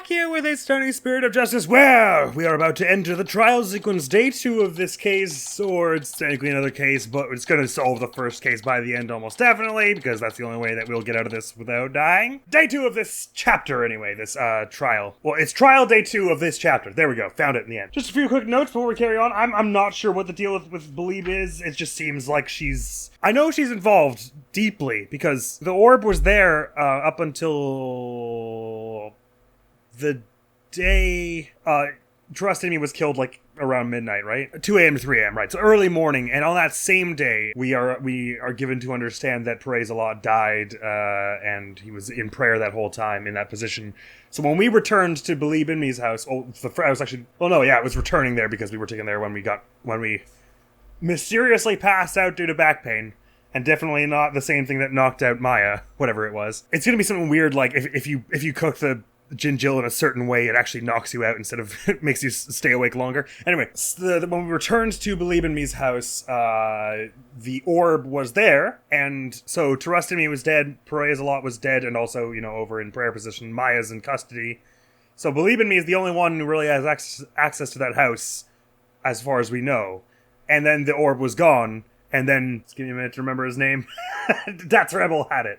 back here with a stunning spirit of justice. Well, we are about to enter the trial sequence, day 2 of this case, or it's technically another case, but it's going to solve the first case by the end almost definitely, because that's the only way that we'll get out of this without dying. Day 2 of this chapter, anyway, this trial. Well, it's trial day 2 of this chapter. There we go, found it in the end. Just a few quick notes before we carry on. I'm not sure what the deal with Beh'leeb is. It just seems like I know she's involved deeply, because the orb was there up until the day Trust in Me was killed, like around midnight, right? 2 a.m. to 3 a.m., right? So early morning, and on that same day, we are given to understand that Zeh'lot died, and he was in prayer that whole time in that position. So when we returned to Beh'leeb in Me's house, it was returning there because we were taken there when we mysteriously passed out due to back pain. And definitely not the same thing that knocked out Maya, whatever it was. It's gonna be something weird, like if you cook the gingill in a certain way, it actually knocks you out instead of makes you stay awake longer. Anyway, when we returned to Beh'leeb in Me's house, the orb was there, and so Trust in Me was dead, Zeh'lot was dead, and also, over in prayer position, Maya's in custody. So Beh'leeb in Me is the only one who really has access to that house, as far as we know. And then the orb was gone. And then, just give me a minute to remember his name. That's Rebel had it.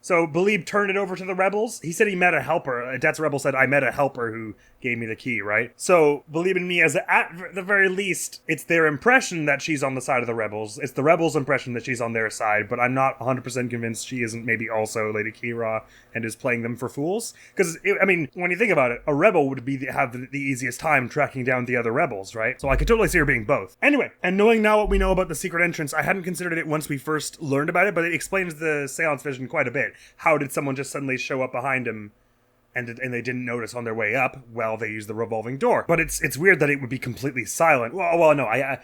So Beh'leeb turned it over to the rebels. He said he met a helper. That's Rebel said, I met a helper who gave me the key, right? So Beh'leeb in Me, at the very least, it's their impression that she's on the side of the rebels. It's the rebels' impression that she's on their side, but I'm not 100% convinced she isn't maybe also Lady Kee'ra and is playing them for fools. Because, when you think about it, a rebel would have the easiest time tracking down the other rebels, right? So I could totally see her being both. Anyway, and knowing now what we know about the secret entrance, I hadn't considered it once we first learned about it, but it explains the seance vision quite a bit. How did someone just suddenly show up behind him and they didn't notice on their way up? Well, they used the revolving door. But it's weird that it would be completely silent. Well, no,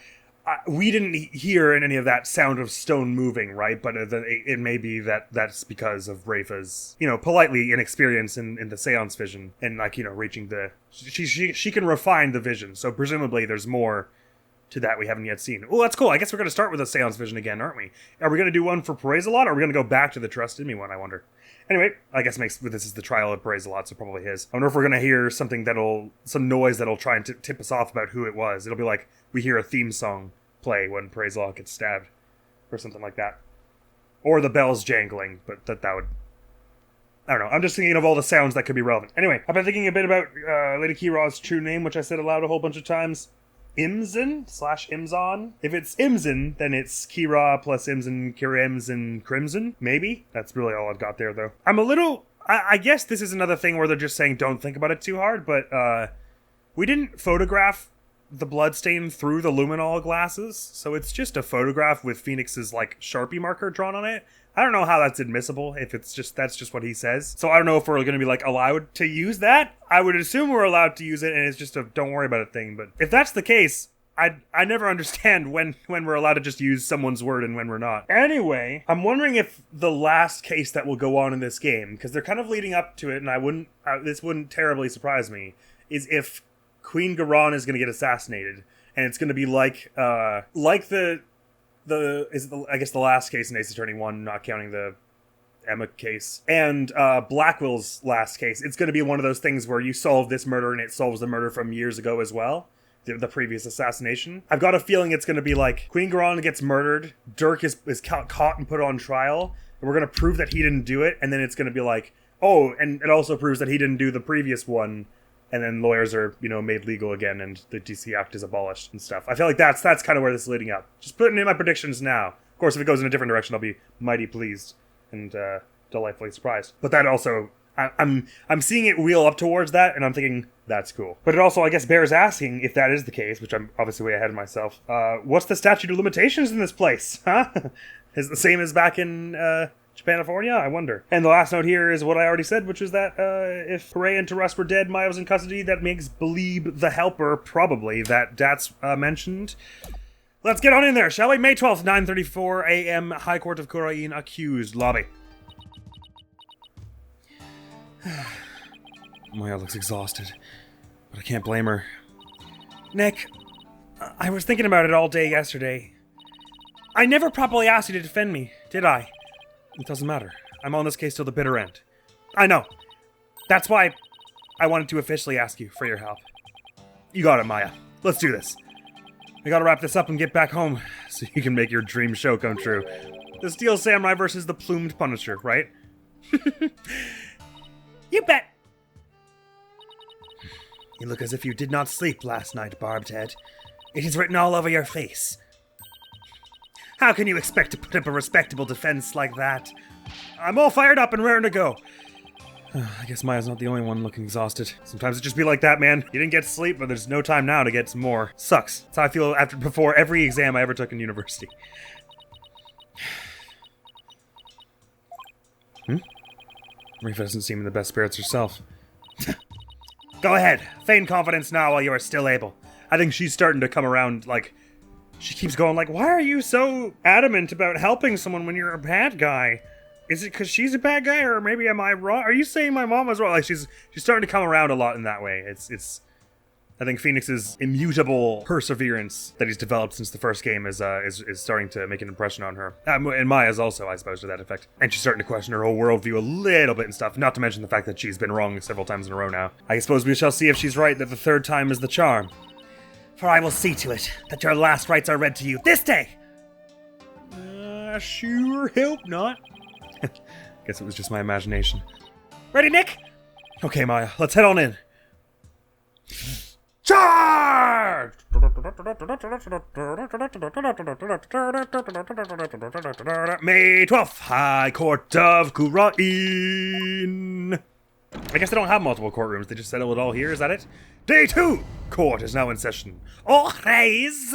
we didn't hear any of that sound of stone moving, right? But it may be that's because of Rafa's, politely inexperience in the seance vision and reaching the... She can refine the vision, so presumably there's more to that we haven't yet seen. Oh, that's cool. I guess we're going to start with a seance vision again, aren't we? Are we going to do one for Zeh'lot, or are we going to go back to the Trust in Me one, I wonder? Anyway, I guess this is the trial of Zeh'lot, so probably his. I wonder if we're going to hear some noise that'll try and tip us off about who it was. It'll be like we hear a theme song play when Zeh'lot gets stabbed, or something like that. Or the bells jangling, but that would... I don't know. I'm just thinking of all the sounds that could be relevant. Anyway, I've been thinking a bit about Lady Kee'ra's true name, which I said aloud a whole bunch of times. Imzin/Imzon. If it's Imzin, then it's Kee'ra plus Imzin, Kee'ra Crimson. Maybe. That's really all I've got there, though. I guess this is another thing where they're just saying don't think about it too hard, but we didn't photograph the bloodstain through the luminol glasses, so it's just a photograph with Phoenix's, Sharpie marker drawn on it. I don't know how that's admissible, if that's just what he says. So I don't know if we're going to be, allowed to use that. I would assume we're allowed to use it, and it's just a don't worry about it thing. But if that's the case, I never understand when we're allowed to just use someone's word and when we're not. Anyway, I'm wondering if the last case that will go on in this game, because they're kind of leading up to it, and this wouldn't terribly surprise me, is if Queen Garan is going to get assassinated, and it's going to be like the last case in Ace Attorney 1, not counting the Emma case, and Blackwell's last case. It's going to be one of those things where you solve this murder and it solves the murder from years ago as well, the previous assassination. I've got a feeling it's going to be like Queen Garan gets murdered, Dirk is caught and put on trial, and we're going to prove that he didn't do it, and then it's going to be like, oh, and it also proves that he didn't do the previous one, and then lawyers are, made legal again, and the DC Act is abolished and stuff. I feel like that's kind of where this is leading up. Just putting in my predictions now. Of course, if it goes in a different direction, I'll be mighty pleased and delightfully surprised. But that also, I'm seeing it wheel up towards that, and I'm thinking, that's cool. But it also, I guess, bears asking, if that is the case, which I'm obviously way ahead of myself, what's the statute of limitations in this place, huh? Is it the same as back in... Japanifornia? I wonder. And the last note here is what I already said, which is that if Khura'In and Rust were dead, Maya was in custody, that makes Beh'leeb the helper, probably, that Dat's mentioned. Let's get on in there, shall we? May 12th, 9:34 a.m., High Court of Khura'In, accused, lobby. Maya looks exhausted, but I can't blame her. Nick, I was thinking about it all day yesterday. I never properly asked you to defend me, did I? It doesn't matter. I'm on this case till the bitter end. I know. That's why I wanted to officially ask you for your help. You got it, Maya. Let's do this. We gotta wrap this up and get back home so you can make your dream show come true. The Steel Samurai versus the Plumed Punisher, right? You bet! You look as if you did not sleep last night, Barbed Head. It is written all over your face. How can you expect to put up a respectable defense like that? I'm all fired up and raring to go. I guess Maya's not the only one looking exhausted. Sometimes it just be like that, man. You didn't get sleep, but there's no time now to get some more. Sucks. That's how I feel before every exam I ever took in university. Rifa doesn't seem in the best spirits herself. Go ahead. Feign confidence now while you are still able. I think she's starting to come around, like... She keeps going like, why are you so adamant about helping someone when you're a bad guy? Is it because she's a bad guy, or maybe am I wrong? Are you saying my mom was wrong? Like, she's starting to come around a lot in that way. It's I think Phoenix's immutable perseverance that he's developed since the first game is starting to make an impression on her. And Maya's also, I suppose, to that effect. And she's starting to question her whole worldview a little bit and stuff, not to mention the fact that she's been wrong several times in a row now. I suppose we shall see if she's right that the third time is the charm. For I will see to it that your last rites are read to you this day! Sure hope not. Guess it was just my imagination. Ready, Nick? Okay, Maya, let's head on in. Charge! May 12th, High Court of Khura'In. I guess they don't have multiple courtrooms, they just settle it all here, is that it? Day 2! Court is now in session. All rise!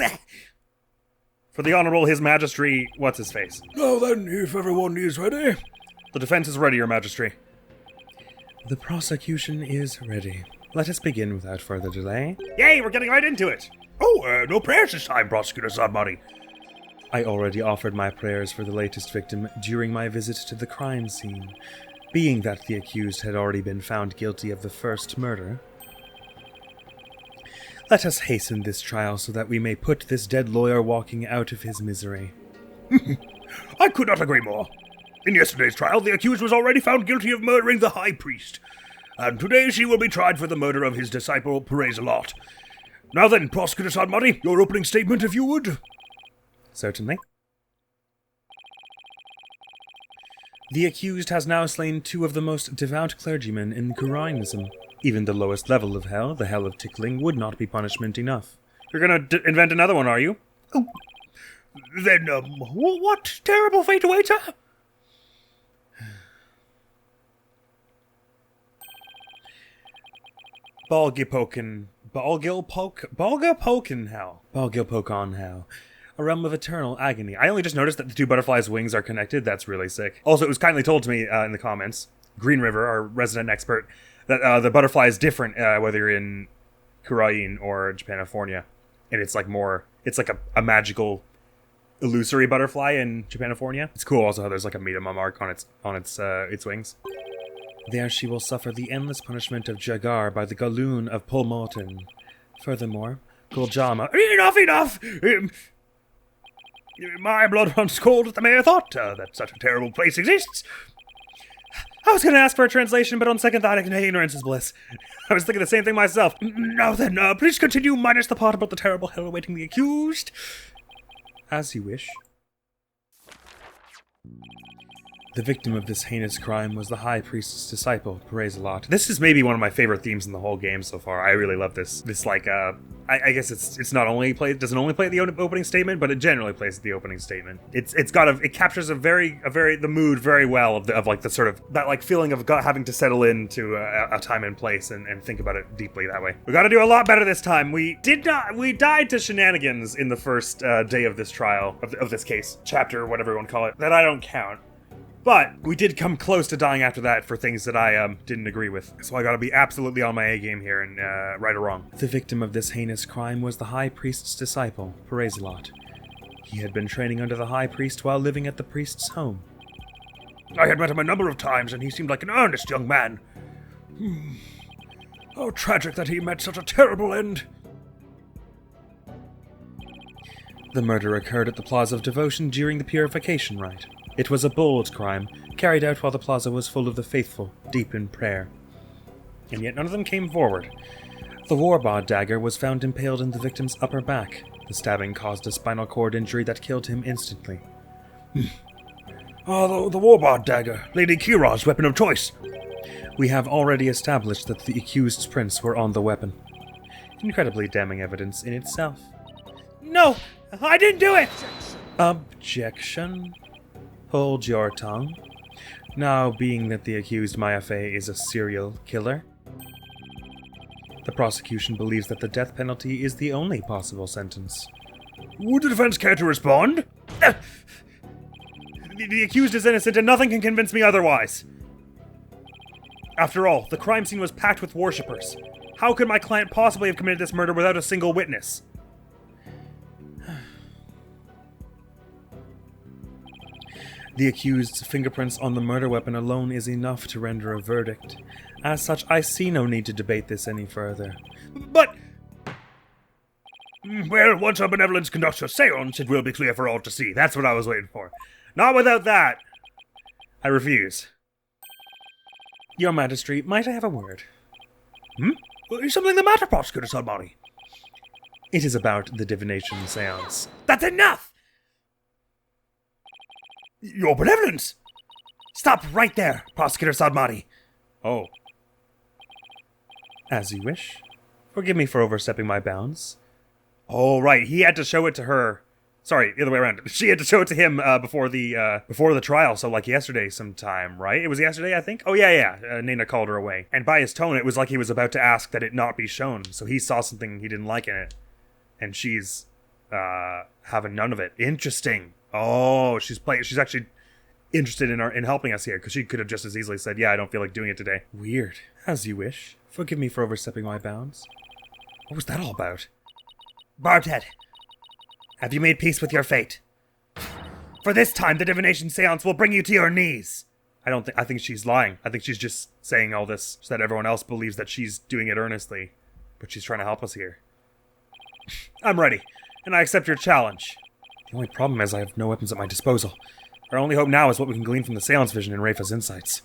For the Honorable His Majesty, what's-his-face? Now then, if everyone is ready. The defense is ready, Your Majesty. The prosecution is ready. Let us begin without further delay. Yay, we're getting right into it! Oh, no prayers this time, Prosecutor Sadmari. I already offered my prayers for the latest victim during my visit to the crime scene, being that the accused had already been found guilty of the first murder. Let us hasten this trial so that we may put this dead lawyer walking out of his misery. I could not agree more. In yesterday's trial, the accused was already found guilty of murdering the High Priest, and today she will be tried for the murder of his disciple, Zeh'lot. Now then, Prosecutor Sadmari, your opening statement, if you would. Certainly. The accused has now slain 2 of the most devout clergymen in Khura'Inism. Even the lowest level of hell, the hell of tickling, would not be punishment enough. You're gonna invent another one, are you? Oh, then, what terrible fate awaits her? Balgilpoken hell. A realm of eternal agony. I only just noticed that the 2 butterflies' wings are connected. That's really sick. Also, it was kindly told to me in the comments, Green River, our resident expert, that the butterfly is different whether you're in Khura'In or Japanifornia. And it's like it's like a magical, illusory butterfly in Japanifornia. It's cool also how there's like a Midama mark on its wings. There she will suffer the endless punishment of Jagar by the Galoon of Polmoten. Furthermore, Guljama... Enough! My blood runs cold at the mere thought that such a terrible place exists. I was going to ask for a translation, but on second thought, ignorance is bliss. I was thinking the same thing myself. Now then, please continue minus the part about the terrible hell awaiting the accused. As you wish. The victim of this heinous crime was the High Priest's disciple, Zeh'lot. This is maybe one of my favorite themes in the whole game so far. I really love this. This like, I guess it's not only doesn't only play at the opening statement, but it generally plays at the opening statement. It captures the mood very well of like the sort of that like feeling of having to settle into a time and place and think about it deeply that way. We got to do a lot better this time. We died to shenanigans in the first day of this trial of this case, chapter, whatever you want to call it. That I don't count. But we did come close to dying after that for things that I didn't agree with. So I gotta be absolutely on my A-game here and right or wrong. The victim of this heinous crime was the High Priest's disciple, Zeh'lot. He had been training under the High Priest while living at the priest's home. I had met him a number of times and he seemed like an earnest young man. How tragic that he met such a terrible end. The murder occurred at the Plaza of Devotion during the purification rite. It was a bold crime, carried out while the plaza was full of the faithful, deep in prayer. and yet none of them came forward. The Warba'ad dagger was found impaled in the victim's upper back. The stabbing caused a spinal cord injury that killed him instantly. Oh, the Warba'ad dagger, Lady Kee'ra's weapon of choice. We have already established that the accused's prints were on the weapon. Incredibly damning evidence in itself. No! I didn't do it! Objection. Hold your tongue. Now, being that the accused Mayafe is a serial killer, the prosecution believes that the death penalty is the only possible sentence. Would the defense care to respond? The accused is innocent and nothing can convince me otherwise. After all, the crime scene was packed with worshippers. How could my client possibly have committed this murder without a single witness? The accused's fingerprints on the murder weapon alone is enough to render a verdict. As such, I see no need to debate this any further. But... Well, once our benevolence conducts a seance, it will be clear for all to see. That's what I was waiting for. Not without that. I refuse. Your Majesty, might I have a word? Is something the matter, Prosecutor Salmani? It is about the divination seance. That's enough! Your benevolence! Stop right there, Prosecutor Sadmati. Oh. As you wish. Forgive me for overstepping my bounds. Oh, right. He had to show it to her. Sorry, the other way around. She had to show it to him before the trial, so like yesterday sometime, right? It was yesterday, I think? Oh, yeah. Nana called her away. And by his tone, it was like he was about to ask that it not be shown, so he saw something he didn't like in it. And she's having none of it. Interesting. Oh, she's actually interested in helping us here, because she could have just as easily said, yeah, I don't feel like doing it today. Weird. As you wish. Forgive me for overstepping my bounds. What was that all about? Barthead, have you made peace with your fate? For this time, the divination seance will bring you to your knees. I think she's lying. I think she's just saying all this so that everyone else believes that she's doing it earnestly. But she's trying to help us here. I'm ready, and I accept your challenge. The only problem is I have no weapons at my disposal. Our only hope now is what we can glean from the seance vision and Rafa's insights.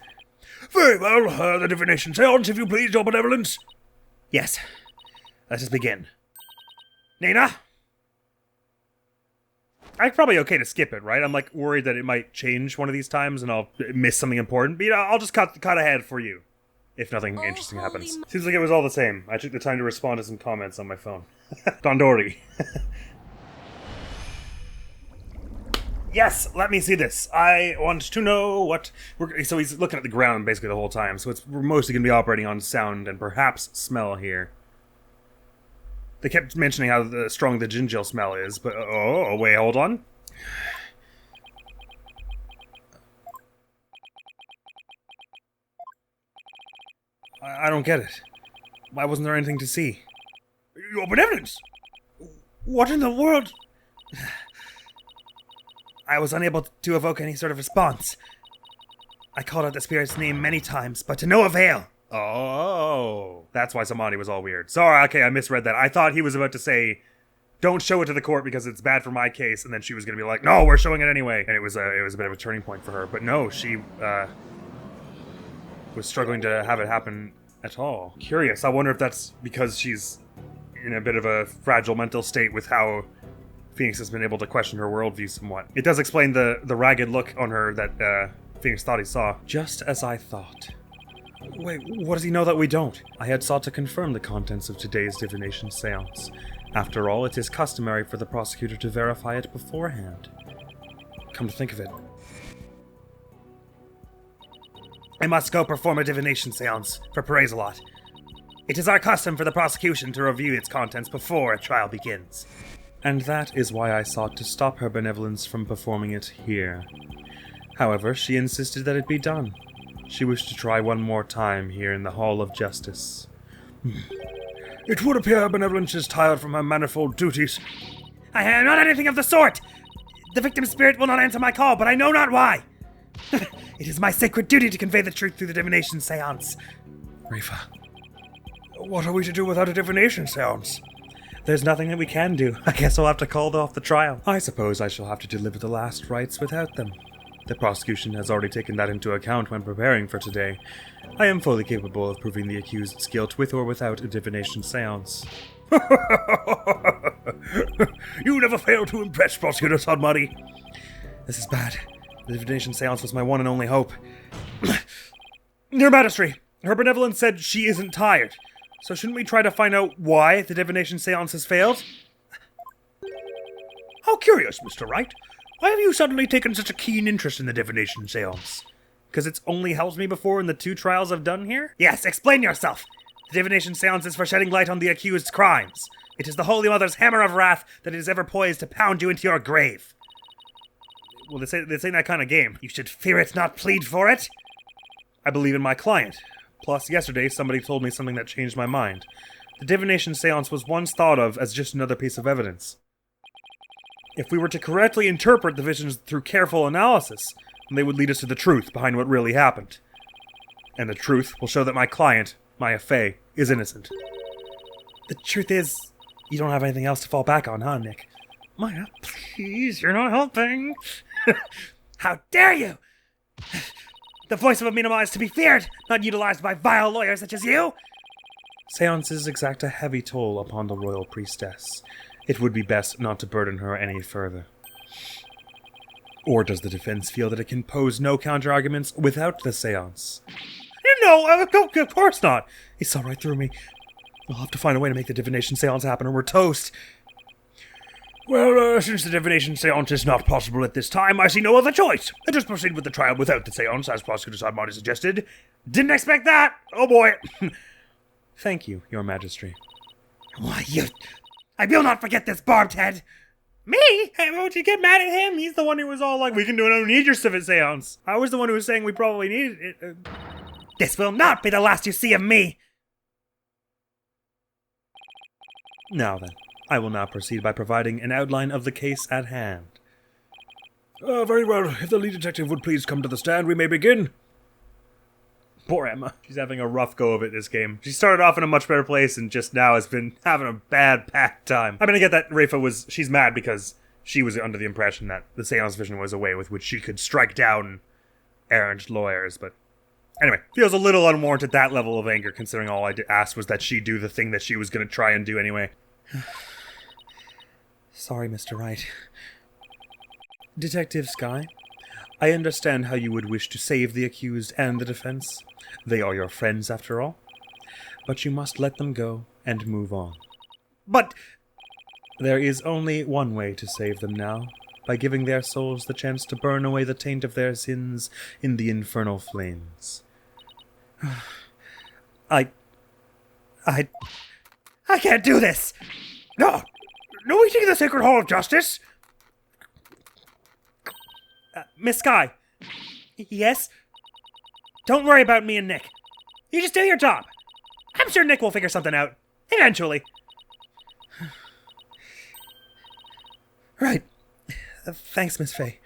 Very well, the divination seance, if you please, your benevolence. Yes. Let us begin. Nana? I'm probably okay to skip it, right? I'm like worried that it might change one of these times and I'll miss something important. But you know, I'll just cut ahead for you. If nothing interesting happens. Seems like it was all the same. I took the time to respond to some comments on my phone. Dondori. Yes, let me see this. I want to know what... So he's looking at the ground basically the whole time, so we're mostly going to be operating on sound and perhaps smell here. They kept mentioning how strong the gingerl smell is, but... Oh, wait, hold on. I don't get it. Why wasn't there anything to see? Your benevolence! What in the world... I was unable to evoke any sort of response. I called out the spirit's name many times, but to no avail. Oh, that's why Samadhi was all weird. Sorry, okay, I misread that. I thought he was about to say, don't show it to the court because it's bad for my case, and then she was going to be like, no, we're showing it anyway. And it was a bit of a turning point for her. But no, she was struggling to have it happen at all. Curious, I wonder if that's because she's in a bit of a fragile mental state with how Phoenix has been able to question her worldview somewhat. It does explain the ragged look on her that Phoenix thought he saw. Just as I thought. Wait, what does he know that we don't? I had sought to confirm the contents of today's divination seance. After all, it is customary for the prosecutor to verify it beforehand. Come to think of it. I must go perform a divination seance for Zeh'lot. It is our custom for the prosecution to review its contents before a trial begins. And that is why I sought to stop her benevolence from performing it here. However, she insisted that it be done. She wished to try one more time here in the Hall of Justice. It would appear her benevolence is tired from her manifold duties. I am not anything of the sort! The victim's spirit will not answer my call, but I know not why! It is my sacred duty to convey the truth through the divination seance. Rafa, what are we to do without a divination seance? There's nothing that we can do. I guess I'll have to call off the trial. I suppose I shall have to deliver the last rites without them. The prosecution has already taken that into account when preparing for today. I am fully capable of proving the accused's guilt with or without a divination seance. You never fail to impress, Prosecutor Sodmuddy. This is bad. The divination seance was my one and only hope. Your Majesty, Her Benevolence said she isn't tired. So shouldn't we try to find out why the divination seance has failed? How curious, Mr. Wright. Why have you suddenly taken such a keen interest in the divination seance? Because it's only helped me before in the 2 trials I've done here? Yes, explain yourself! The divination seance is for shedding light on the accused's crimes. It is the Holy Mother's hammer of wrath that is ever poised to pound you into your grave. Well, this ain't that kind of game. You should fear it, not plead for it. I believe in my client. Plus, yesterday, somebody told me something that changed my mind. The divination seance was once thought of as just another piece of evidence. If we were to correctly interpret the visions through careful analysis, they would lead us to the truth behind what really happened. And the truth will show that my client, Maya Fey, is innocent. The truth is, you don't have anything else to fall back on, huh, Nick? Maya, please, you're not helping. How dare you! The voice of a minima is to be feared, not utilized by vile lawyers such as you! Seances exact a heavy toll upon the royal priestess. It would be best not to burden her any further. Or does the defense feel that it can pose no counter-arguments without the seance? No, of course not! He saw right through me. We'll have to find a way to make the divination seance happen or we're toast. Well, since the divination seance is not possible at this time, I see no other choice. I just proceed with the trial without the seance, as Prosecutor Sodmuddy suggested. Didn't expect that! Oh boy! Thank you, Your Majesty. Why, I will not forget this barbed head! Me? Hey, why would you get mad at him? He's the one who was all like, we don't need your civic seance. I was the one who was saying we probably needed it. This will not be the last you see of me! Now then, I will now proceed by providing an outline of the case at hand. Very well. If the lead detective would please come to the stand, we may begin. Poor Emma. She's having a rough go of it this game. She started off in a much better place and just now has been having a bad packed time. I mean, I get that she's mad because she was under the impression that the seance vision was a way with which she could strike down errant lawyers, but anyway, feels a little unwarranted, that level of anger, considering all I asked was that she do the thing that she was going to try and do anyway. Sorry, Mr. Wright. Detective Skye, I understand how you would wish to save the accused and the defense. They are your friends, after all. But you must let them go and move on. But there is only one way to save them now, by giving their souls the chance to burn away the taint of their sins in the infernal flames. I can't do this! No eating the Sacred Hall of Justice! Miss Skye. Yes? Don't worry about me and Nick. You just do your job. I'm sure Nick will figure something out. Eventually. Right. Thanks, Miss Fey.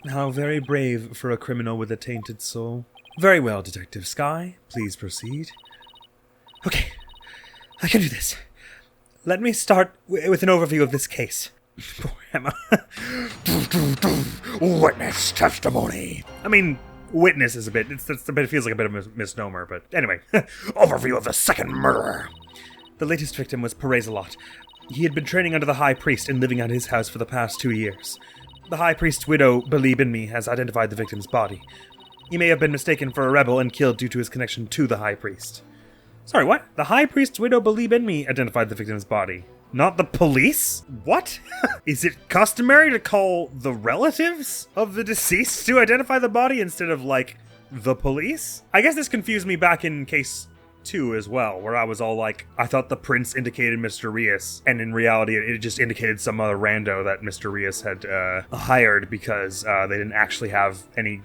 How very brave for a criminal with a tainted soul. Very well, Detective Skye. Please proceed. Okay. I can do this. Let me start with an overview of this case. Poor Emma. Witness testimony. I mean, witness is it feels like a bit of a misnomer, but anyway. Overview of the second murderer. The latest victim was Zeh'lot. He had been training under the High Priest and living at his house for the past 2 years. The High Priest's widow, Beh'leeb, has identified the victim's body. He may have been mistaken for a rebel and killed due to his connection to the High Priest. Sorry, what? The High Priest's widow, Beh'leeb, identified the victim's body. Not the police? What? Is it customary to call the relatives of the deceased to identify the body instead of, like, the police? I guess this confused me back in case 2 as well, where I was all like, I thought the prince indicated Mr. Rios, and in reality it just indicated some other rando that Mr. Rios had hired because they didn't actually have any,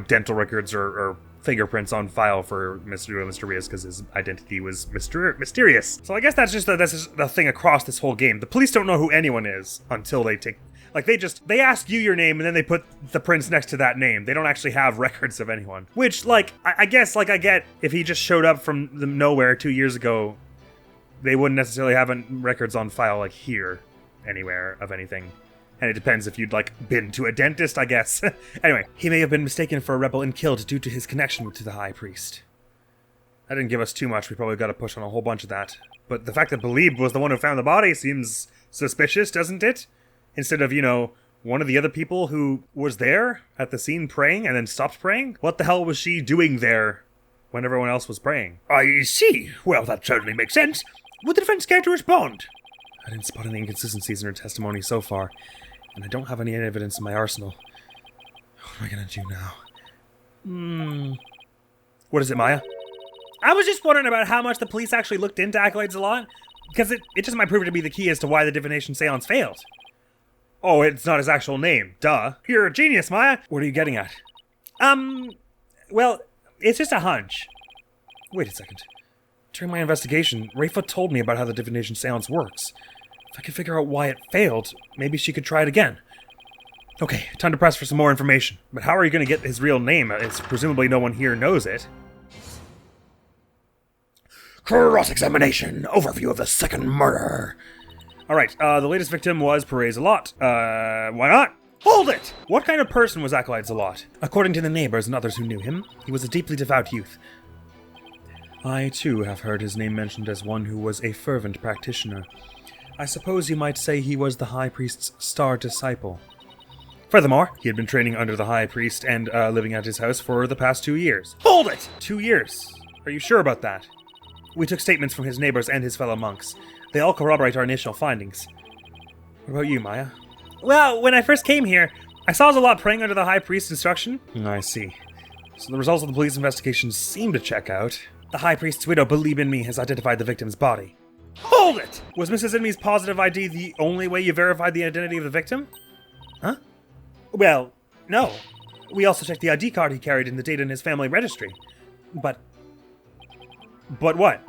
dental records or fingerprints on file for Mr. Rios because his identity was mysterious. So I guess that's just the thing across this whole game. The police don't know who anyone is until they take... they ask you your name and then they put the prince next to that name. They don't actually have records of anyone. Which, I guess, I get if he just showed up from the nowhere 2 years ago, they wouldn't necessarily have records on file, here, anywhere, of anything. And it depends if you'd, like, been to a dentist, I guess. Anyway, he may have been mistaken for a rebel and killed due to his connection to the High Priest. That didn't give us too much. We probably got to push on a whole bunch of that. But the fact that Beh'leeb was the one who found the body seems suspicious, doesn't it? Instead of, you know, one of the other people who was there at the scene praying and then stopped praying? What the hell was she doing there when everyone else was praying? I see. Well, that certainly makes sense. Would the defense care to respond? I didn't spot any inconsistencies in her testimony so far, and I don't have any evidence in my arsenal. What am I gonna do now? What is it, Maya? I was just wondering about how much the police actually looked into Acolyte Zeh'lot, because it just might prove to be the key as to why the divination seance failed. Oh, it's not his actual name. Duh. You're a genius, Maya. What are you getting at? Well, it's just a hunch. Wait a second. During my investigation, Rafa told me about how the divination seance works. If I could figure out why it failed, maybe she could try it again. Okay, time to press for some more information. But how are you going to get his real name? It's presumably no one here knows it. Cross-examination. Overview of the second murder. Alright, the latest victim was Zeh'lot. Why not? Hold it! What kind of person was Acolyte Zeh'lot? According to the neighbors and others who knew him, he was a deeply devout youth. I, too, have heard his name mentioned as one who was a fervent practitioner. I suppose you might say he was the High Priest's star disciple. Furthermore, he had been training under the High Priest and living at his house for the past 2 years. Hold it! 2 years? Are you sure about that? We took statements from his neighbors and his fellow monks. They all corroborate our initial findings. What about you, Maya? Well, when I first came here, I saw Zeh'lot praying under the High Priest's instruction. I see. So the results of the police investigation seem to check out. The High Priest's widow, Beh'leeb in me, has identified the victim's body. Hold it! Was Mrs. Inme's positive ID the only way you verified the identity of the victim? Huh? Well, no. We also checked the ID card he carried and the data in his family registry. But what?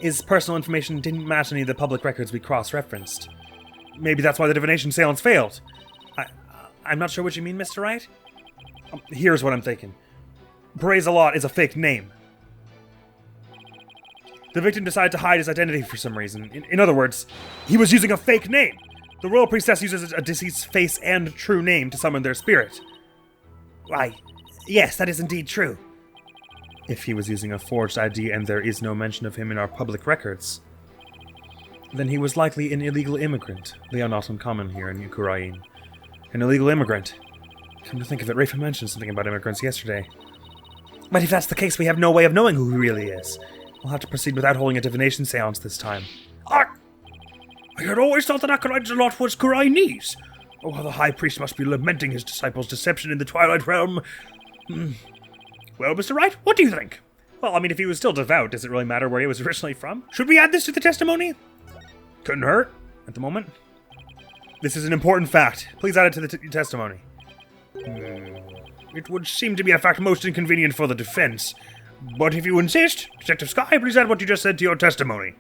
His personal information didn't match any of the public records we cross-referenced. Maybe that's why the divination seance failed. I'm not sure what you mean, Mr. Wright. Here's what I'm thinking. Zeh'lot is a fake name. The victim decided to hide his identity for some reason. In other words, he was using a fake name. The royal priestess uses a deceased's face and true name to summon their spirit. Why, yes, that is indeed true. If he was using a forged ID and there is no mention of him in our public records, then he was likely an illegal immigrant. They are not uncommon here in Khura'In. An illegal immigrant. Come to think of it, Rafa mentioned something about immigrants yesterday. But if that's the case, we have no way of knowing who he really is. We'll have to proceed without holding a divination seance this time. I had always thought that Acolyte Zeh'lot was Khura'Inese. Oh, how the High Priest must be lamenting his disciples' deception in the Twilight Realm. Well, Mr. Wright, what do you think? Well, I mean, if he was still devout, does it really matter where he was originally from? Should we add this to the testimony? Couldn't hurt, at the moment. This is an important fact. Please add it to the testimony. It would seem to be a fact most inconvenient for the defense. But if you insist, Detective Sky, please add what you just said to your testimony.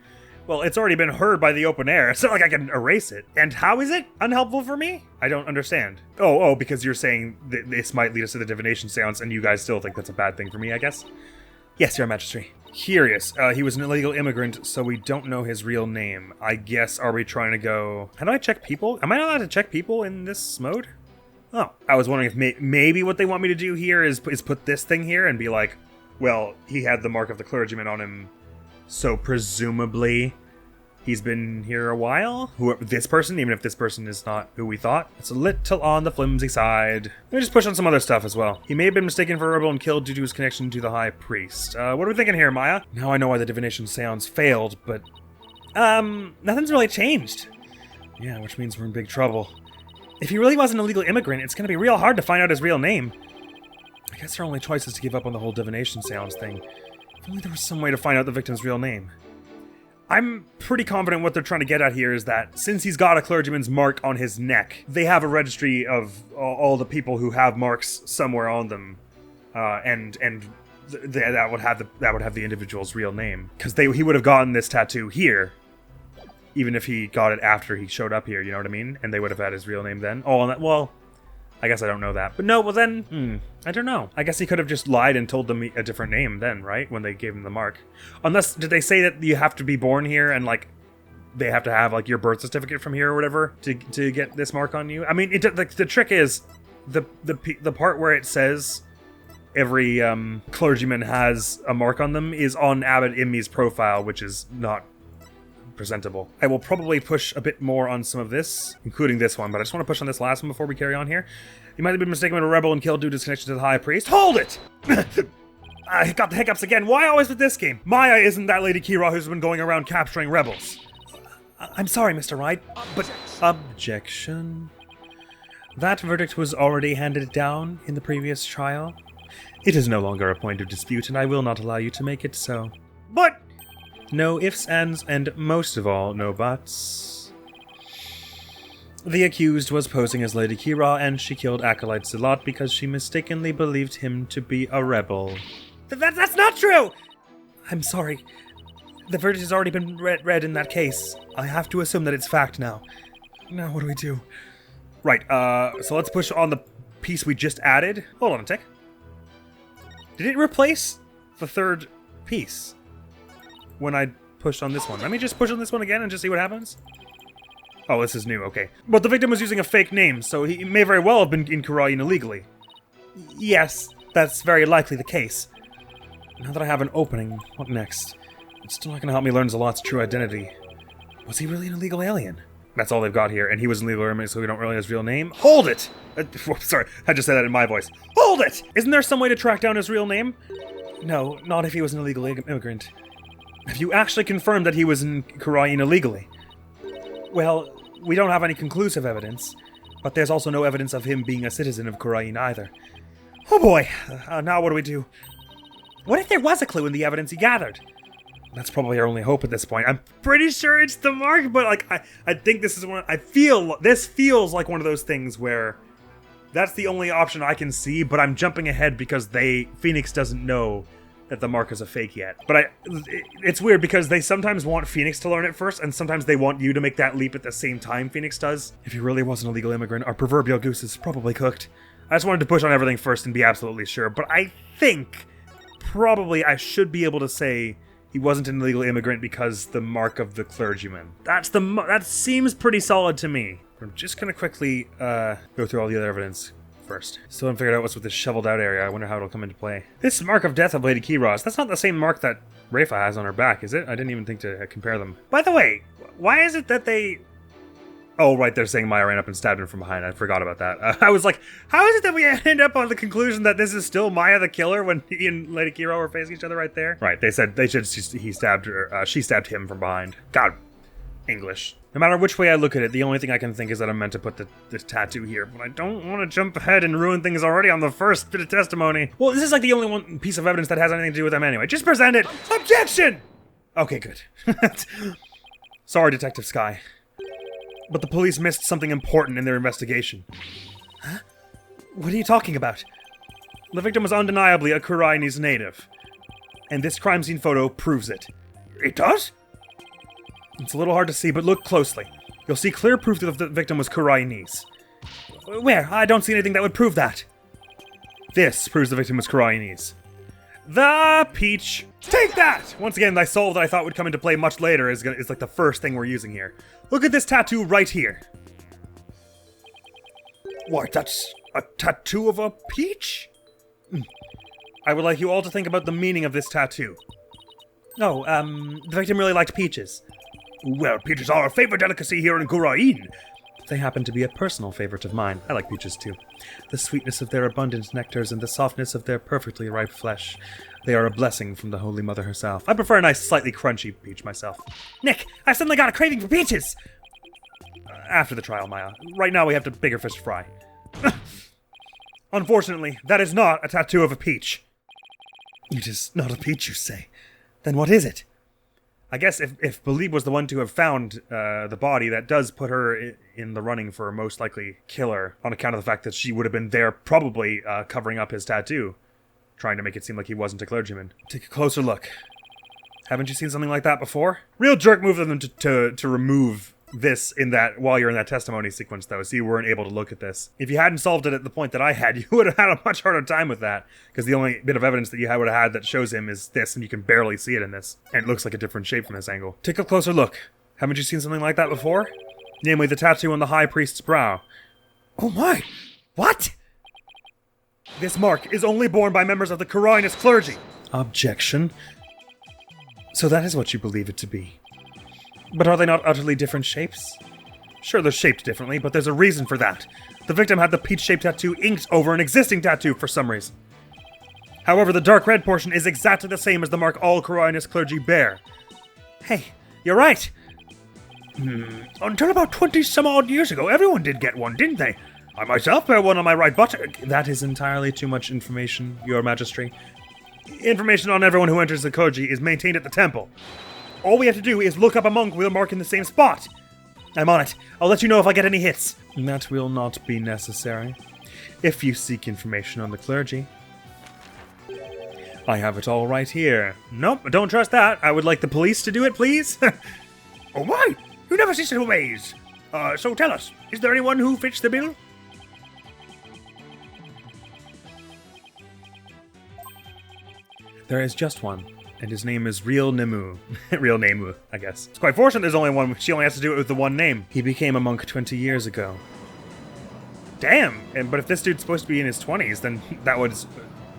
Well, it's already been heard by the open air. It's not like I can erase it. And how is it unhelpful for me? I don't understand. Oh, because you're saying this might lead us to the divination seance, and you guys still think that's a bad thing for me, I guess? Yes, Your Majesty. Curious. He was an illegal immigrant, so we don't know his real name. I guess, are we trying to go... How do I check people? Am I not allowed to check people in this mode? Oh, I was wondering if maybe what they want me to do here is put this thing here and be like, well, he had the mark of the clergyman on him, so presumably he's been here a while? This person, even if this person is not who we thought. It's a little on the flimsy side. Let me just push on some other stuff as well. He may have been mistaken for a rebel and killed due to his connection to the High Priest. What are we thinking here, Maya? Now I know why the divination seance failed, but... nothing's really changed. Yeah, which means we're in big trouble. If he really was an illegal immigrant, it's gonna be real hard to find out his real name. I guess our only choice is to give up on the whole divination seance thing. If only there was some way to find out the victim's real name. I'm pretty confident what they're trying to get at here is that since he's got a clergyman's mark on his neck, they have a registry of all the people who have marks somewhere on them, and that would have the individual's real name, because he would have gotten this tattoo here, even if he got it after he showed up here. You know what I mean? And they would have had his real name then. Oh, and well. I guess I don't know that. But no, well then, I don't know. I guess he could have just lied and told them a different name then, right? When they gave him the mark. Unless, did they say that you have to be born here and, like, they have to have, like, your birth certificate from here or whatever to get this mark on you. I mean, the trick is, the part where it says every clergyman has a mark on them is on Abbot Immy's profile, which is not presentable. I will probably push a bit more on some of this, including this one, but I just want to push on this last one before we carry on here. You might have been mistaken for a rebel and killed due to his connection to the High Priest. Hold it! I got the hiccups again. Why always with this game? Maya isn't that Lady Kee'ra who's been going around capturing rebels. I'm sorry, Mr. Wright, but... Objection. That verdict was already handed down in the previous trial. It is no longer a point of dispute, and I will not allow you to make it so. But... No ifs, ands, and most of all, no buts. The accused was posing as Lady Kee'ra, and she killed Acolyte Zeh'lot because she mistakenly believed him to be a rebel. That's not true! I'm sorry. The verdict has already been read in that case. I have to assume that it's fact now. Now what do we do? Right, so let's push on the piece we just added. Hold on a tick. Did it replace the third piece when I pushed on this one? Let me just push on this one again and just see what happens. Oh, this is new, okay. But the victim was using a fake name, so he may very well have been in Khura'In illegally. Yes, that's very likely the case. Now that I have an opening, what next? It's still not going to help me learn Zeh'lot's true identity. Was he really an illegal alien? That's all they've got here, and he was an illegal alien, so we don't really know his real name. Hold it! Sorry, I just said that in my voice. Hold it! Isn't there some way to track down his real name? No, not if he was an illegal immigrant. Have you actually confirmed that he was in Khura'In illegally? Well, we don't have any conclusive evidence, but there's also no evidence of him being a citizen of Khura'In either. Oh boy, now what do we do? What if there was a clue in the evidence he gathered? That's probably our only hope at this point. I'm pretty sure it's the mark, but like I think this is one. This feels like one of those things where that's the only option I can see, but I'm jumping ahead because Phoenix doesn't know that the mark is a fake yet. But it's weird because they sometimes want Phoenix to learn it first, and sometimes they want you to make that leap at the same time Phoenix does. If he really was an illegal immigrant, our proverbial goose is probably cooked. I just wanted to push on everything first and be absolutely sure, but I think probably I should be able to say he wasn't an illegal immigrant because the mark of the clergyman. That seems pretty solid to me. I'm just gonna quickly go through all the other evidence first. Still haven't figured out what's with this shoveled out area. I wonder how it'll come into play. This mark of death of Lady Kee'ra, that's not the same mark that Rafa has on her back, is it? I didn't even think to compare them. By the way, why is it that they... Oh, right, they're saying Maya ran up and stabbed him from behind. I forgot about that. I was like, how is it that we end up on the conclusion that this is still Maya the killer when he and Lady Kee'ra were facing each other right there? Right, they said he stabbed her, she stabbed him from behind. God, English. No matter which way I look at it, the only thing I can think is that I'm meant to put this tattoo here, but I don't want to jump ahead and ruin things already on the first bit of testimony. Well, this is like the only one piece of evidence that has anything to do with them anyway. Just present it! Objection! Okay, good. Sorry, Detective Sky. But the police missed something important in their investigation. Huh? What are you talking about? The victim was undeniably a Khura'Inese native. And this crime scene photo proves it. It does? It's a little hard to see, but look closely. You'll see clear proof that the victim was Khura'Inese. Where? I don't see anything that would prove that. This proves the victim was Khura'Inese. The peach. Take that! Once again, that soul that I thought would come into play much later is like the first thing we're using here. Look at this tattoo right here. What, that's a tattoo of a peach? I would like you all to think about the meaning of this tattoo. Oh, the victim really liked peaches. Well, peaches are a favorite delicacy here in Khura'In. They happen to be a personal favorite of mine. I like peaches too. The sweetness of their abundant nectars and the softness of their perfectly ripe flesh. They are a blessing from the Holy Mother herself. I prefer a nice, slightly crunchy peach myself. Nick, I suddenly got a craving for peaches! After the trial, Maya. Right now we have to bigger fish to fry. Unfortunately, that is not a tattoo of a peach. It is not a peach, you say? Then what is it? I guess if Beh'leeb was the one to have found the body, that does put her in the running for a most likely killer, on account of the fact that she would have been there probably covering up his tattoo, trying to make it seem like he wasn't a clergyman. Take a closer look. Haven't you seen something like that before? Real jerk move of them to remove this while you're in that testimony sequence, though, so you weren't able to look at this. If you hadn't solved it at the point that I had, you would have had a much harder time with that, because the only bit of evidence that you would have had that shows him is this, and you can barely see it in this. And it looks like a different shape from this angle. Take a closer look. Haven't you seen something like that before? Namely, the tattoo on the High Priest's brow. Oh my! What? This mark is only borne by members of the Khura'In clergy. Objection. So that is what you believe it to be. But are they not utterly different shapes? Sure, they're shaped differently, but there's a reason for that. The victim had the peach-shaped tattoo inked over an existing tattoo for some reason. However, the dark red portion is exactly the same as the mark all Khura'In clergy bear. Hey, you're right. Until about 20-some-odd years ago, everyone did get one, didn't they? I myself bear one on my right buttock. That is entirely too much information, Your Majesty. Information on everyone who enters the clergy is maintained at the temple. All we have to do is look up a monk with a mark in the same spot. I'm on it. I'll let you know if I get any hits. That will not be necessary. If you seek information on the clergy. I have it all right here. Nope, don't trust that. I would like the police to do it, please. Oh my! You never cease to amaze. So tell us, is there anyone who fits the bill? There is just one, and his name is Real Nemu. Real Nemu, I guess. It's quite fortunate there's only one. She only has to do it with the one name. He became a monk 20 years ago. Damn! But if this dude's supposed to be in his 20s, then that was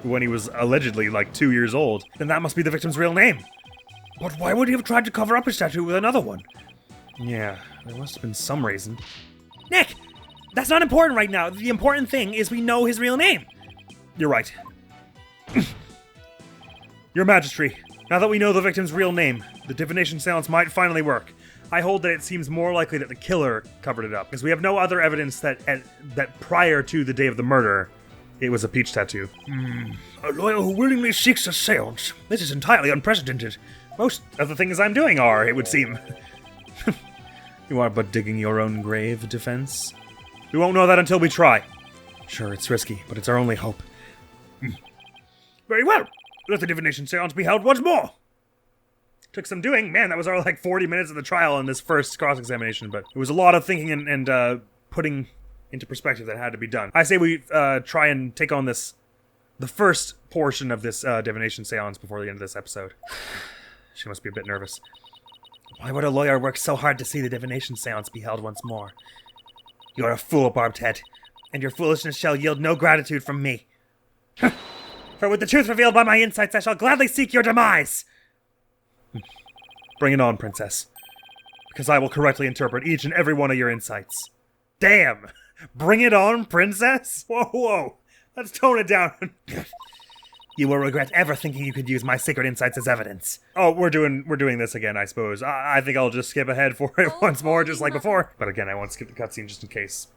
when he was allegedly like 2 years old. Then that must be the victim's real name. But why would he have tried to cover up his tattoo with another one? Yeah, there must have been some reason. Nick! That's not important right now. The important thing is we know his real name. You're right. Your Majesty, now that we know the victim's real name, the divination seance might finally work. I hold that it seems more likely that the killer covered it up, because we have no other evidence that prior to the day of the murder, it was a peach tattoo. A lawyer who willingly seeks a seance. This is entirely unprecedented. Most of the things I'm doing are, it would seem. You are but digging your own grave, defense. We won't know that until we try. Sure, it's risky, but it's our only hope. Very well. Let the divination seance be held once more. Took some doing. Man, that was our like 40 minutes of the trial in this first cross-examination, but it was a lot of thinking and putting into perspective that had to be done. I say we try and take on the first portion of this divination seance before the end of this episode. She must be a bit nervous. Why would a lawyer work so hard to see the divination seance be held once more? You're a fool, Barbed Head, and your foolishness shall yield no gratitude from me. For with the truth revealed by my insights, I shall gladly seek your demise! Bring it on, Princess. Because I will correctly interpret each and every one of your insights. Damn! Bring it on, Princess? Whoa. Let's tone it down. You will regret ever thinking you could use my secret insights as evidence. Oh, we're doing this again, I suppose. I think I'll just skip ahead for it once more, just like before. But again, I won't skip the cutscene just in case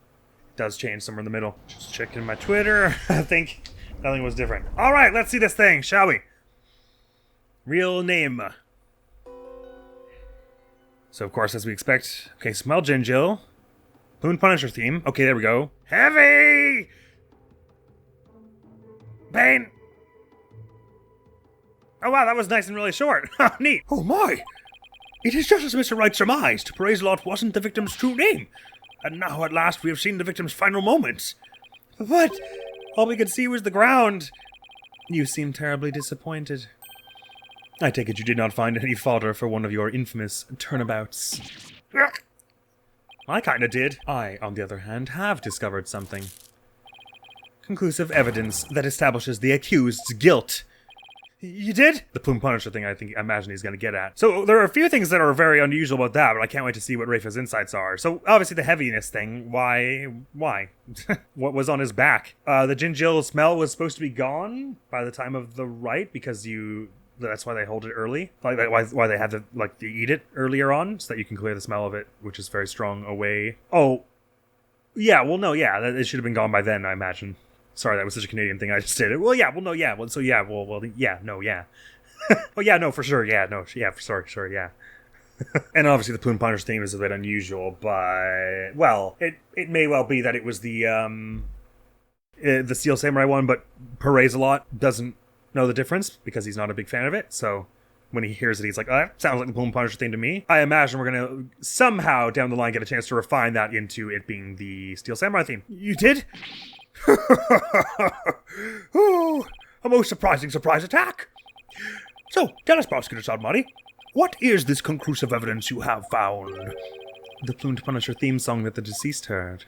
it does change somewhere in the middle. Just checking my Twitter. I think nothing was different. All right, let's see this thing, shall we? Real name. So, of course, as we expect, okay, smell Ginjil. Boon Punisher theme. Okay, there we go. Heavy! Pain! Oh wow, that was nice and really short. Neat. Oh my! It is just as Mr. Wright surmised. Zeh'lot wasn't the victim's true name. And now at last we have seen the victim's final moments. But all we could see was the ground. You seem terribly disappointed. I take it you did not find any fodder for one of your infamous turnabouts. I kinda did. I, on the other hand, have discovered something. Conclusive evidence that establishes the accused's guilt. You did? The Plume Punisher thing I imagine he's gonna get at. So there are a few things that are very unusual about that, but I can't wait to see what Rafa's insights are. So obviously the heaviness thing, why? What was on his back? The Ginjil smell was supposed to be gone by the time of the rite because that's why they hold it early. Like why they had to eat it earlier on so that you can clear the smell of it, which is very strong, away. Oh, yeah. Well, no, yeah, it should have been gone by then, I imagine. Sorry, that was such a Canadian thing I just did. Well, yeah, well, no, yeah, well, so yeah, well, yeah, no, yeah. Oh, yeah, no, for sure, yeah, no, yeah, sorry, yeah. And obviously the Plume Punisher theme is a bit unusual, but, well, it may well be that it was the Steel Samurai one, but Zeh'lot doesn't know the difference because he's not a big fan of it, so when he hears it, he's like, oh, that sounds like the Plume Punisher theme to me. I imagine we're going to somehow down the line get a chance to refine that into it being the Steel Samurai theme. You did? Oh, a most surprising surprise attack. So, tell us, Prosecutor Sonmari, What is this conclusive evidence you have found? The Plumed Punisher theme song that the deceased heard.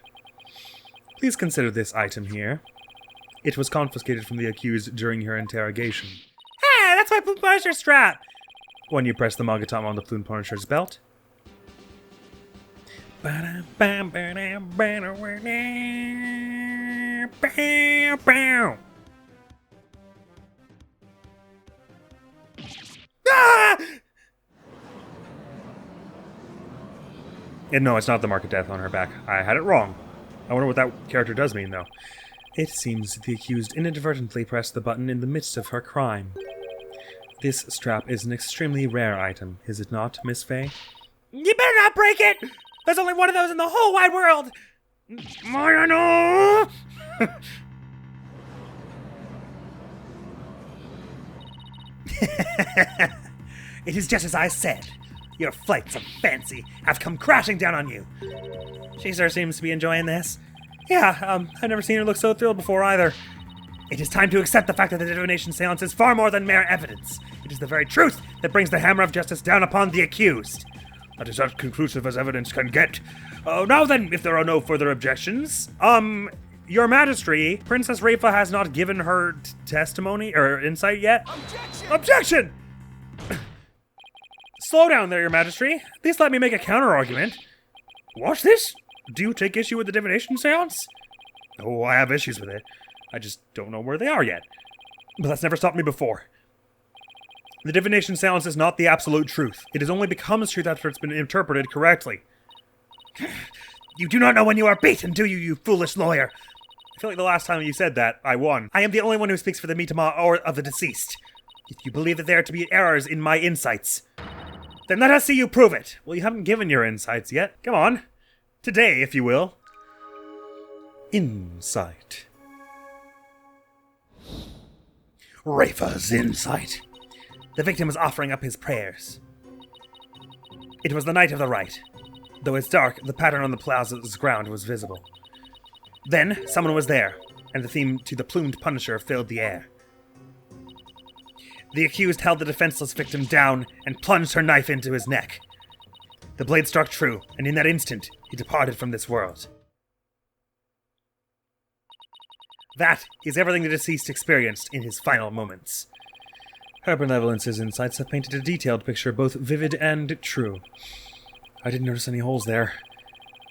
Please consider this item here. It was confiscated from the accused during her interrogation. Ah, that's my Plumed Punisher strap! When you press the Magatom on the Plumed Punisher's belt. Ah! No, it's not the mark of death on her back. I had it wrong. I wonder what that character does mean, though. It seems the accused inadvertently pressed the button in the midst of her crime. This strap is an extremely rare item, is it not, Miss Faye? You better not break it! There's only one of those in the whole wide world! I know! It is just as I said. Your flights of fancy have come crashing down on you. She sure seems to be enjoying this. Yeah, I've never seen her look so thrilled before either. It is time to accept the fact that the divination seance is far more than mere evidence. It is the very truth that brings the hammer of justice down upon the accused. That is as conclusive as evidence can get. Now then, if there are no further objections, Your Majesty, Princess Rafa has not given her testimony or insight yet. Objection! Slow down there, Your Majesty. At least let me make a counter-argument. Watch this? Do you take issue with the divination seance? Oh, I have issues with it. I just don't know where they are yet. But that's never stopped me before. The divination seance is not the absolute truth. It has only become truth after it's been interpreted correctly. You do not know when you are beaten, do you, you foolish lawyer? I feel like the last time you said that, I won. I am the only one who speaks for the Mitama or of the deceased. If you believe that there are to be errors in my insights, then let us see you prove it. Well, you haven't given your insights yet. Come on. Today, if you will. Insight. Rafa's insight. The victim was offering up his prayers. It was the night of the rite. Though it's dark, the pattern on the plaza's ground was visible. Then, someone was there, and the theme to the Plumed Punisher filled the air. The accused held the defenseless victim down and plunged her knife into his neck. The blade struck true, and in that instant, he departed from this world. That is everything the deceased experienced in his final moments. Her benevolence's insights have painted a detailed picture, both vivid and true. I didn't notice any holes there.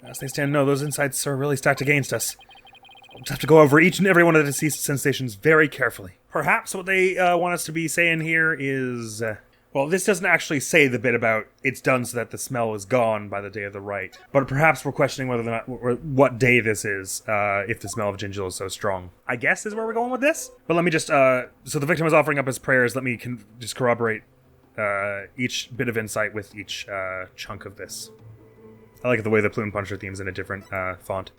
As they stand, no, those insights are really stacked against us. We'll have to go over each and every one of the deceased sensations very carefully. Perhaps what they want us to be saying here is... well, this doesn't actually say the bit about it's done so that the smell is gone by the day of the rite. But perhaps we're questioning whether or not what day this is, if the smell of Ginjil is so strong. I guess is where we're going with this. But let me just... so the victim was offering up his prayers. Let me just corroborate each bit of insight with each chunk of this. I like the way the Plume Punisher theme's in a different font.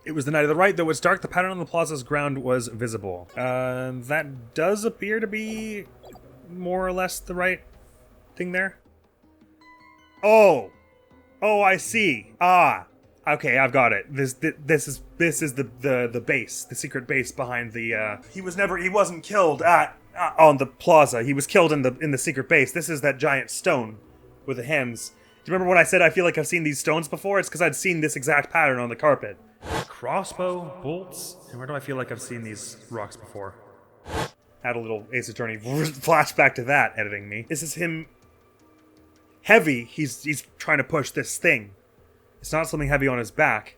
It was the night of the rite, though it's dark, the pattern on the plaza's ground was visible. That does appear to be more or less the right thing there. Oh, I see. Ah, okay, I've got it. This is the base, the secret base behind the. He wasn't killed on the plaza. He was killed in the secret base. This is that giant stone with the hands. Do you remember when I said I feel like I've seen these stones before? It's because I'd seen this exact pattern on the carpet. Crossbow, bolts, and where do I feel like I've seen these rocks before? Add a little Ace Attorney flashback to that, editing me. This is him heavy. He's trying to push this thing. It's not something heavy on his back.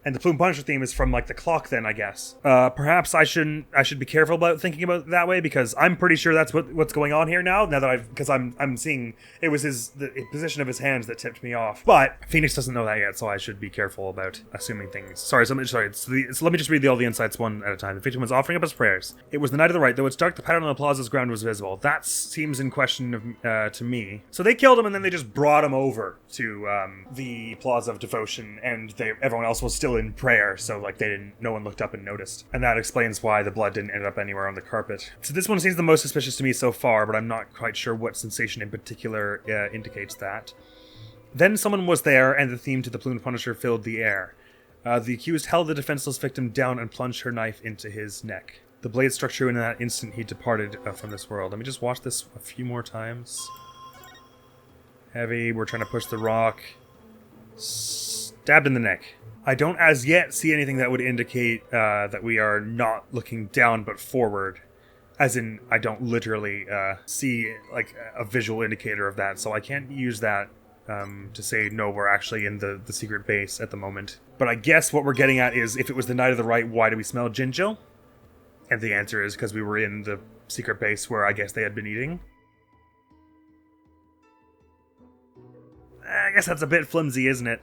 And the Plume Punisher theme is from, like, the clock then, I guess. Perhaps I should be careful about thinking about it that way, because I'm pretty sure that's what's going on here now that because I'm seeing it was the position of his hands that tipped me off. But Phoenix doesn't know that yet, so I should be careful about assuming things. Sorry, so let me just read all the insights one at a time. The victim was offering up his prayers. It was the night of the rite, though it's dark, the pattern on the plaza's ground was visible. That seems in question to me. So they killed him, and then they just brought him over to the Plaza of Devotion, and everyone else was still in prayer, so like no one looked up and noticed. And that explains why the blood didn't end up anywhere on the carpet. So this one seems the most suspicious to me so far, but I'm not quite sure what sensation in particular indicates that. Then someone was there, and the theme to the Plumed Punisher filled the air. The accused held the defenseless victim down and plunged her knife into his neck. The blade struck true, and in that instant he departed from this world. Let me just watch this a few more times. Heavy, we're trying to push the rock. Stabbed in the neck. I don't as yet see anything that would indicate that we are not looking down but forward. As in, I don't literally see like a visual indicator of that, so I can't use that to say, no, we're actually in the secret base at the moment. But I guess what we're getting at is, if it was the Knight of the Right, why do we smell Jinjo? And the answer is because we were in the secret base where I guess they had been eating. I guess that's a bit flimsy, isn't it?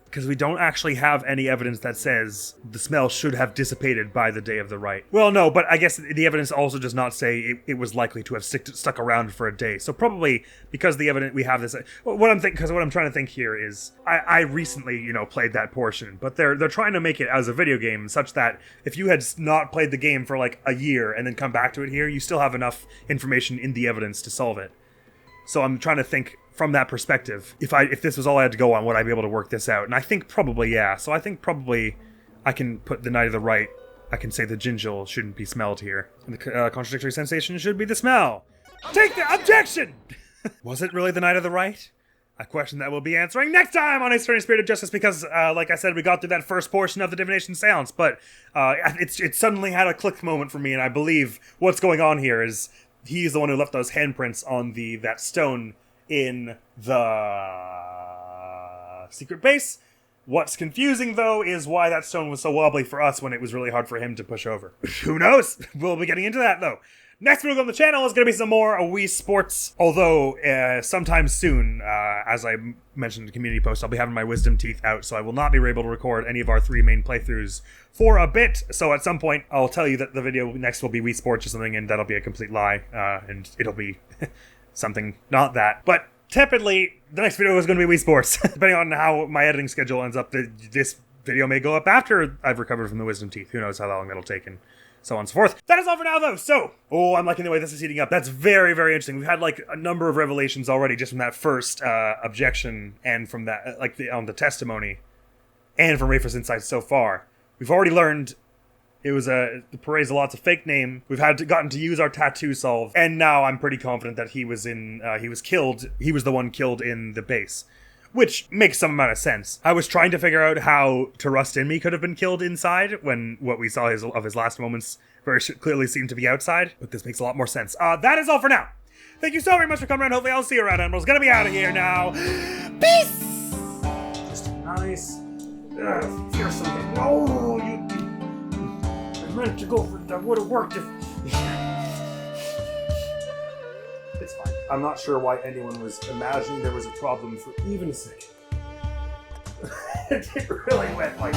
Because we don't actually have any evidence that says the smell should have dissipated by the day of the rite. Well, no, but I guess the evidence also does not say it was likely to have stuck around for a day. So probably because the evidence we have this, what I'm trying to think here is, I recently, played that portion, but they're trying to make it as a video game such that if you had not played the game for like a year and then come back to it here, you still have enough information in the evidence to solve it. So I'm trying to think from that perspective, if this was all I had to go on, would I be able to work this out? And I think probably, yeah. So I think probably I can put the Knight of the Right. I can say the Jinjil shouldn't be smelled here. And the contradictory sensation should be the smell. Take the objection! Was it really the Knight of the Right? A question that we'll be answering next time on Ace Attorney Spirit of Justice, because, like I said, we got through that first portion of the divination seance, but it suddenly had a click moment for me, and I believe what's going on here is he's the one who left those handprints on that stone in the secret base. What's confusing, though, is why that stone was so wobbly for us when it was really hard for him to push over. Who knows? We'll be getting into that, though. Next video on the channel is going to be some more Wii Sports, although sometime soon, as I mentioned in the community post, I'll be having my wisdom teeth out, so I will not be able to record any of our 3 main playthroughs for a bit. So at some point, I'll tell you that the video next will be Wii Sports or something, and that'll be a complete lie, and it'll be something not that. But tepidly, the next video is going to be Wii Sports. Depending on how my editing schedule ends up, this video may go up after I've recovered from the wisdom teeth. Who knows how long that'll take, and so on and so forth. That is all for now, though. So, I'm liking the way this is heating up. That's very, very interesting. We've had like a number of revelations already just from that first objection and from that, the testimony, and from Rafer's insights so far. We've already learned it was the Perez-Zeh'lot's a fake name. We've gotten to use our tattoo solve, and now I'm pretty confident that he was killed. He was the one killed in the base, which makes some amount of sense. I was trying to figure out how To Rust in Me could have been killed inside, when what we saw of his last moments very clearly seemed to be outside, but this makes a lot more sense. That is all for now. Thank you so very much for coming around. Hopefully I'll see you around. Admiral's gonna be out of here now. Peace! Just nice. Fearsome. Oh, I meant to go for that. Would have worked if... It's fine. I'm not sure why anyone was imagining there was a problem for even a second. It really went like...